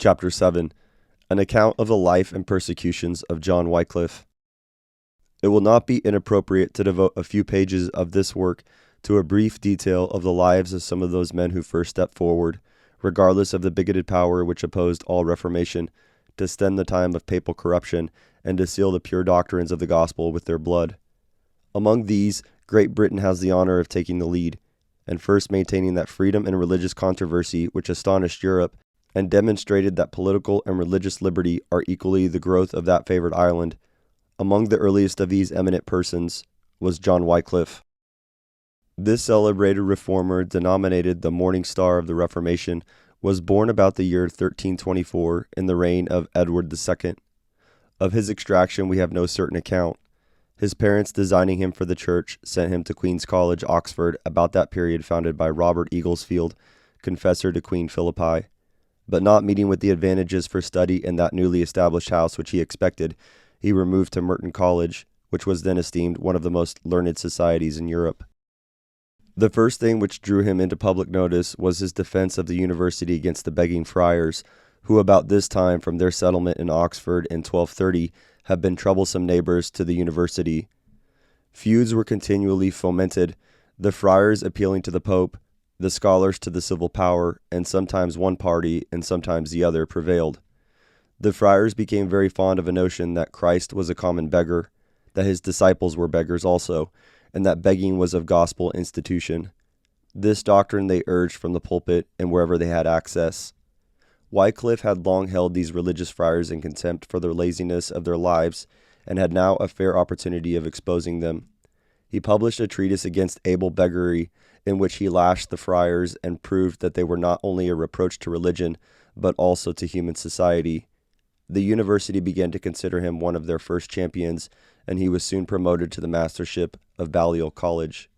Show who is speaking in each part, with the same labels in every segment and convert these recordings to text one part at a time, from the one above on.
Speaker 1: Chapter 7. An account of the life and persecutions of John Wickliffe. It will not be inappropriate to devote a few pages of this work to a brief detail of the lives of some of those men who first stepped forward, regardless of the bigoted power which opposed all reformation, to stem the time of papal corruption and to seal the pure doctrines of the gospel with their blood. Among these, Great Britain has the honor of taking the lead, and first maintaining that freedom in religious controversy which astonished Europe, and demonstrated that political and religious liberty are equally the growth of that favored island. Among the earliest of these eminent persons was John Wickliffe. This celebrated reformer, denominated the Morning Star of the Reformation, was born about the year 1324 in the reign of Edward II. Of his extraction we have no certain account. His parents, designing him for the church, sent him to Queen's College, Oxford, about that period founded by Robert Eaglesfield, confessor to Queen Philippi. But not meeting with the advantages for study in that newly established house which he expected, he removed to Merton College, which was then esteemed one of the most learned societies in Europe. The first thing which drew him into public notice was his defense of the university against the begging friars, who about this time, from their settlement in Oxford in 1230, had been troublesome neighbors to the university. Feuds were continually fomented, the friars appealing to the Pope, the scholars to the civil power, and sometimes one party and sometimes the other prevailed. The friars became very fond of a notion that Christ was a common beggar, that his disciples were beggars also, and that begging was of gospel institution. This doctrine they urged from the pulpit and wherever they had access. Wickliffe had long held these religious friars in contempt for the laziness of their lives, and had now a fair opportunity of exposing them. He published a treatise against able beggary, in which he lashed the friars and proved that they were not only a reproach to religion, but also to human society. The university began to consider him one of their first champions, and he was soon promoted to the mastership of Balliol College.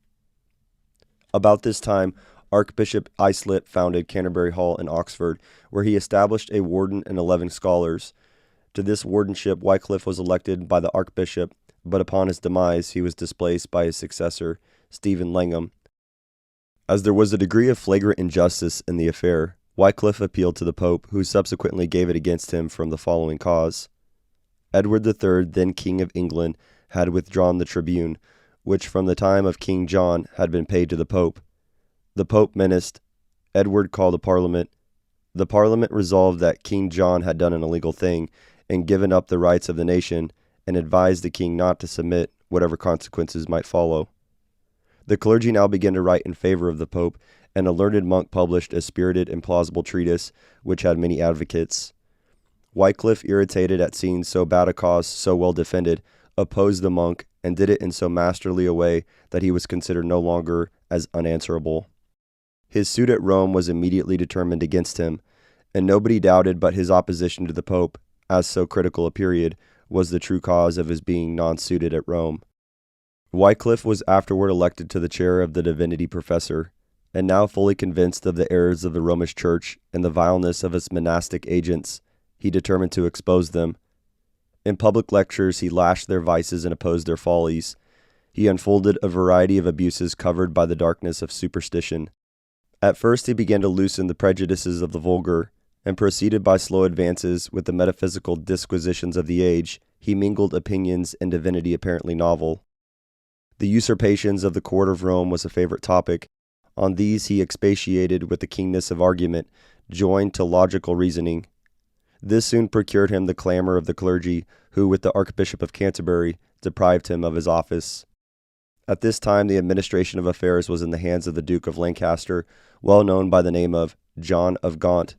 Speaker 1: About this time, Archbishop Islip founded Canterbury Hall in Oxford, where he established a warden and 11 scholars. To this wardenship Wickliffe was elected by the Archbishop, but upon his demise he was displaced by his successor, Stephen Langham. As there was a degree of flagrant injustice in the affair, Wickliffe appealed to the Pope, who subsequently gave it against him from the following cause. Edward III, then King of England, had withdrawn the tribune, which from the time of King John had been paid to the Pope. The Pope menaced. Edward called a parliament. The parliament resolved that King John had done an illegal thing, and given up the rights of the nation, and advised the king not to submit, whatever consequences might follow. The clergy now began to write in favor of the Pope, and a learned monk published a spirited and plausible treatise, which had many advocates. Wickliffe, irritated at seeing so bad a cause so well defended, opposed the monk, and did it in so masterly a way that he was considered no longer as unanswerable. His suit at Rome was immediately determined against him, and nobody doubted but his opposition to the Pope, as so critical a period, was the true cause of his being non-suited at Rome. Wickliffe was afterward elected to the chair of the divinity professor, and now fully convinced of the errors of the Romish Church and the vileness of its monastic agents, he determined to expose them. In public lectures he lashed their vices and opposed their follies. He unfolded a variety of abuses covered by the darkness of superstition. At first he began to loosen the prejudices of the vulgar, and proceeded by slow advances with the metaphysical disquisitions of the age. He mingled opinions and divinity apparently novel. The usurpations of the court of Rome was a favorite topic. On these he expatiated with the keenness of argument, joined to logical reasoning. This soon procured him the clamor of the clergy, who, with the Archbishop of Canterbury, deprived him of his office. At this time the administration of affairs was in the hands of the Duke of Lancaster, well known by the name of John of Gaunt.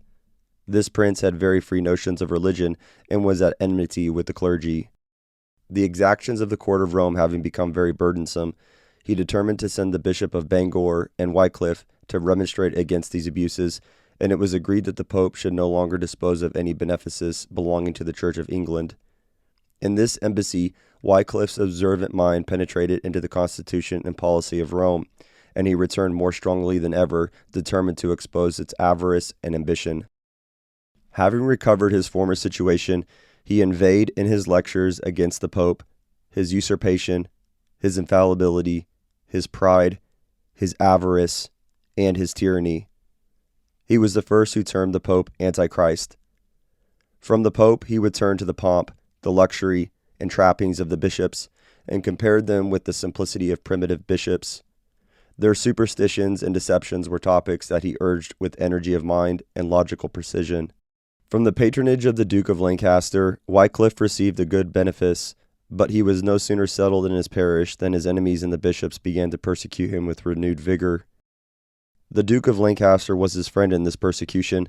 Speaker 1: This prince had very free notions of religion, and was at enmity with the clergy. The exactions of the court of Rome having become very burdensome, he determined to send the Bishop of Bangor and Wickliffe to remonstrate against these abuses, and it was agreed that the Pope should no longer dispose of any benefices belonging to the Church of England. In this embassy, Wycliffe's observant mind penetrated into the constitution and policy of Rome, and he returned more strongly than ever, determined to expose its avarice and ambition. Having recovered his former situation, he inveighed in his lectures against the Pope, his usurpation, his infallibility, his pride, his avarice, and his tyranny. He was the first who termed the Pope Antichrist. From the Pope, he would turn to the pomp, the luxury, and trappings of the bishops, and compared them with the simplicity of primitive bishops. Their superstitions and deceptions were topics that he urged with energy of mind and logical precision. From the patronage of the Duke of Lancaster, Wickliffe received a good benefice, but he was no sooner settled in his parish than his enemies and the bishops began to persecute him with renewed vigor. The Duke of Lancaster was his friend in this persecution,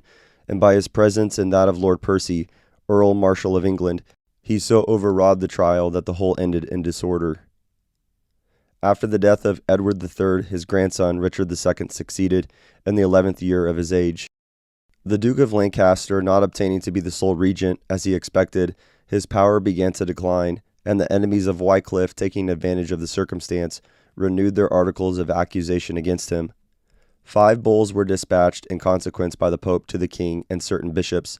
Speaker 1: and by his presence and that of Lord Percy, Earl Marshal of England, he so overawed the trial that the whole ended in disorder. After the death of Edward III, his grandson Richard II succeeded in the 11th year of his age. The Duke of Lancaster not obtaining to be the sole regent, as he expected, his power began to decline, and the enemies of Wickliffe, taking advantage of the circumstance, renewed their articles of accusation against him. 5 bulls were dispatched in consequence by the Pope to the king and certain bishops,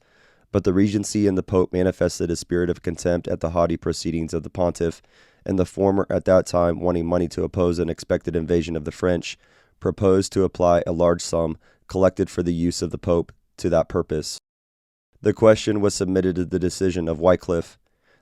Speaker 1: but the regency and the Pope manifested a spirit of contempt at the haughty proceedings of the pontiff, and the former, at that time wanting money to oppose an expected invasion of the French, proposed to apply a large sum collected for the use of the Pope to that purpose. The question was submitted to the decision of Wickliffe.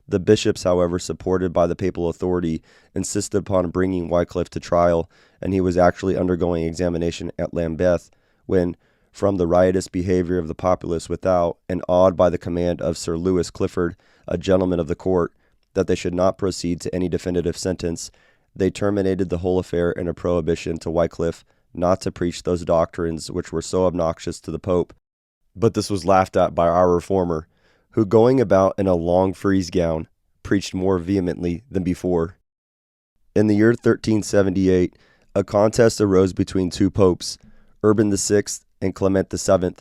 Speaker 1: The bishops, however, supported by the papal authority, insisted upon bringing Wickliffe to trial, and he was actually undergoing examination at Lambeth, when, from the riotous behavior of the populace without, and awed by the command of Sir Lewis Clifford, a gentleman of the court, that they should not proceed to any definitive sentence, they terminated the whole affair in a prohibition to Wickliffe not to preach those doctrines which were so obnoxious to the Pope. But this was laughed at by our reformer, who, going about in a long frieze gown, preached more vehemently than before. In the year 1378, a contest arose between 2 popes, Urban VI and Clement VII,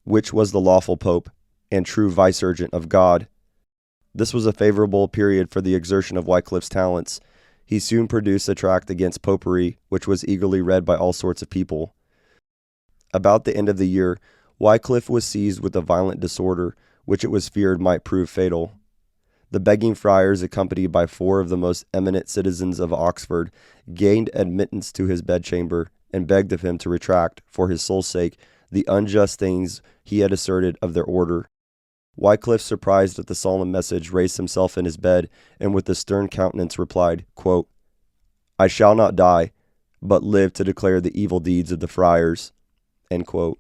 Speaker 1: which was the lawful pope and true vicegerent of God. This was a favorable period for the exertion of Wickliffe talents. He soon produced a tract against popery, which was eagerly read by all sorts of people. About the end of the year, Wickliffe was seized with a violent disorder, which it was feared might prove fatal. The begging friars, accompanied by 4 of the most eminent citizens of Oxford, gained admittance to his bedchamber, and begged of him to retract, for his soul's sake, the unjust things he had asserted of their order. Wickliffe, surprised at the solemn message, raised himself in his bed, and with a stern countenance replied, quote, "I shall not die, but live to declare the evil deeds of the friars." End quote.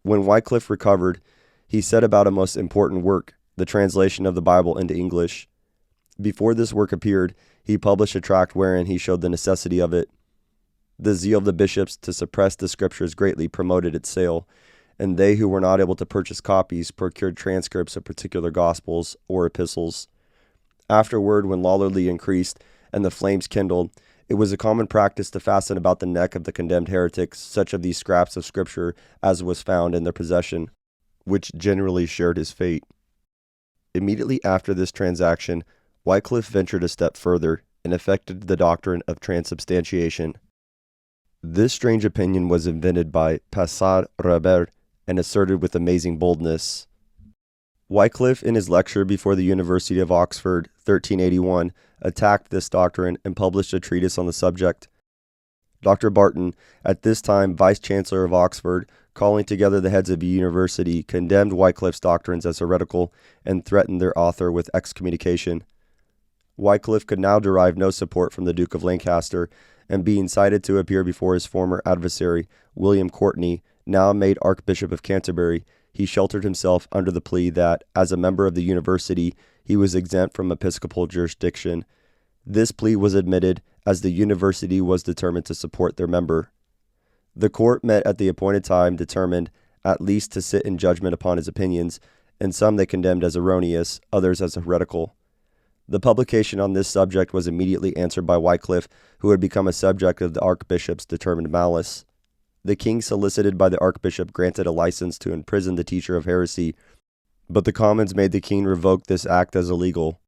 Speaker 1: When Wickliffe recovered, he set about a most important work, the translation of the Bible into English. Before this work appeared, he published a tract wherein he showed the necessity of it. The zeal of the bishops to suppress the Scriptures greatly promoted its sale, and they who were not able to purchase copies procured transcripts of particular Gospels or epistles. Afterward, when lawlessly increased and the flames kindled, it was a common practice to fasten about the neck of the condemned heretics such of these scraps of Scripture as was found in their possession, which generally shared his fate. Immediately after this transaction, Wickliffe ventured a step further and effected the doctrine of transubstantiation. This strange opinion was invented by Passard Robert and asserted with amazing boldness. Wickliffe, in his lecture before the University of Oxford, 1381, attacked this doctrine and published a treatise on the subject. Dr. Barton, at this time Vice-Chancellor of Oxford, calling together the heads of the university, condemned Wicliffe's doctrines as heretical and threatened their author with excommunication. Wickliffe could now derive no support from the Duke of Lancaster, and being cited to appear before his former adversary, William Courtenay, now made Archbishop of Canterbury, he sheltered himself under the plea that, as a member of the university, he was exempt from episcopal jurisdiction. This plea was admitted, as the university was determined to support their member. The court met at the appointed time, determined, at least, to sit in judgment upon his opinions, and some they condemned as erroneous, others as heretical. The publication on this subject was immediately answered by Wickliffe, who had become a subject of the archbishop's determined malice. The king, solicited by the archbishop, granted a license to imprison the teacher of heresy, but the commons made the king revoke this act as illegal.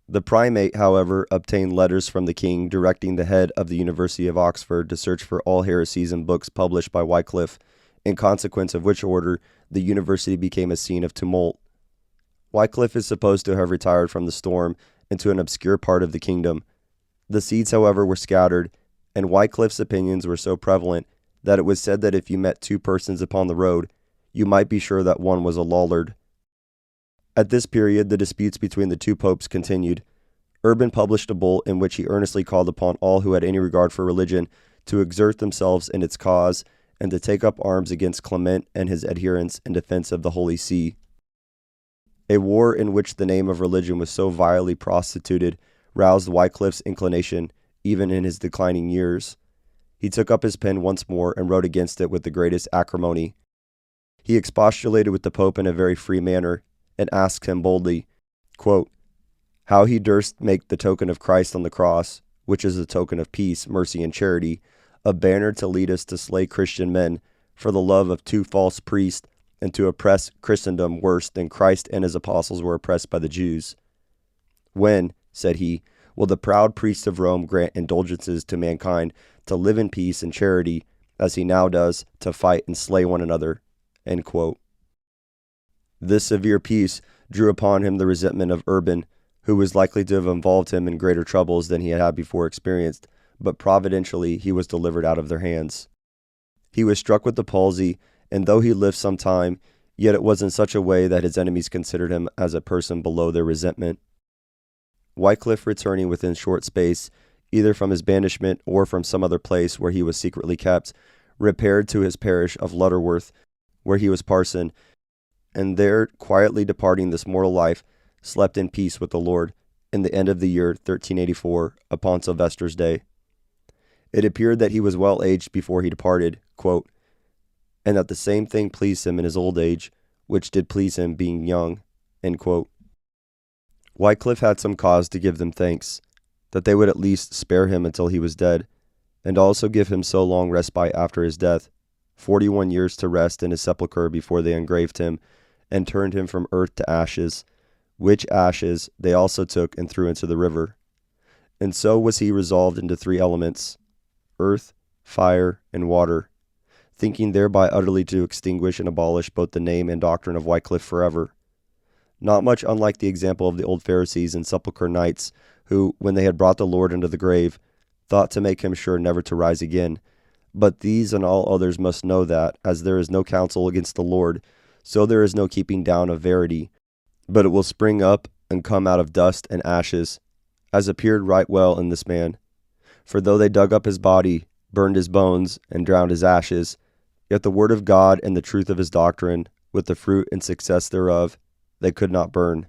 Speaker 1: The primate, however, obtained letters from the king directing the head of the University of Oxford to search for all heresies in books published by Wickliffe, in consequence of which order the university became a scene of tumult. Wickliffe is supposed to have retired from the storm into an obscure part of the kingdom. The seeds, however, were scattered, and Wicliffe's opinions were so prevalent that it was said that if you met 2 persons upon the road, you might be sure that one was a Lollard. At this period, the disputes between the two popes continued. Urban published a bull in which he earnestly called upon all who had any regard for religion to exert themselves in its cause and to take up arms against Clement and his adherents in defense of the Holy See. A war in which the name of religion was so vilely prostituted roused Wycliffe's inclination even in his declining years. He took up his pen once more and wrote against it with the greatest acrimony. He expostulated with the Pope in a very free manner, and asked him boldly, quote, how he durst make the token of Christ on the cross, which is a token of peace, mercy, and charity, a banner to lead us to slay Christian men for the love of two false priests, and to oppress Christendom worse than Christ and his apostles were oppressed by the Jews. When, said he, will the proud priests of Rome grant indulgences to mankind to live in peace and charity, as he now does, to fight and slay one another? End quote. This severe peace drew upon him the resentment of Urban, who was likely to have involved him in greater troubles than he had before experienced, but providentially he was delivered out of their hands. He was struck with the palsy, and though he lived some time, yet it was in such a way that his enemies considered him as a person below their resentment. Wickliffe, returning within short space, either from his banishment or from some other place where he was secretly kept, repaired to his parish of Lutterworth, where he was parson, and there, quietly departing this mortal life, slept in peace with the Lord, in the end of the year 1384, upon Sylvester's Day. It appeared that he was well aged before he departed, quote, and that the same thing pleased him in his old age, which did please him being young. End quote. Wickliffe had some cause to give them thanks, that they would at least spare him until he was dead, and also give him so long respite after his death, 41 years to rest in his sepulchre before they engraved him, and turned him from earth to ashes, which ashes they also took and threw into the river. And so was he resolved into three elements, earth, fire, and water, thinking thereby utterly to extinguish and abolish both the name and doctrine of Wickliffe forever. Not much unlike the example of the old Pharisees and sepulchre knights, who, when they had brought the Lord into the grave, thought to make him sure never to rise again. But these and all others must know that, as there is no counsel against the Lord, so there is no keeping down of verity, but it will spring up and come out of dust and ashes, as appeared right well in this man. For though they dug up his body, burned his bones, and drowned his ashes, yet the word of God and the truth of his doctrine, with the fruit and success thereof, they could not burn.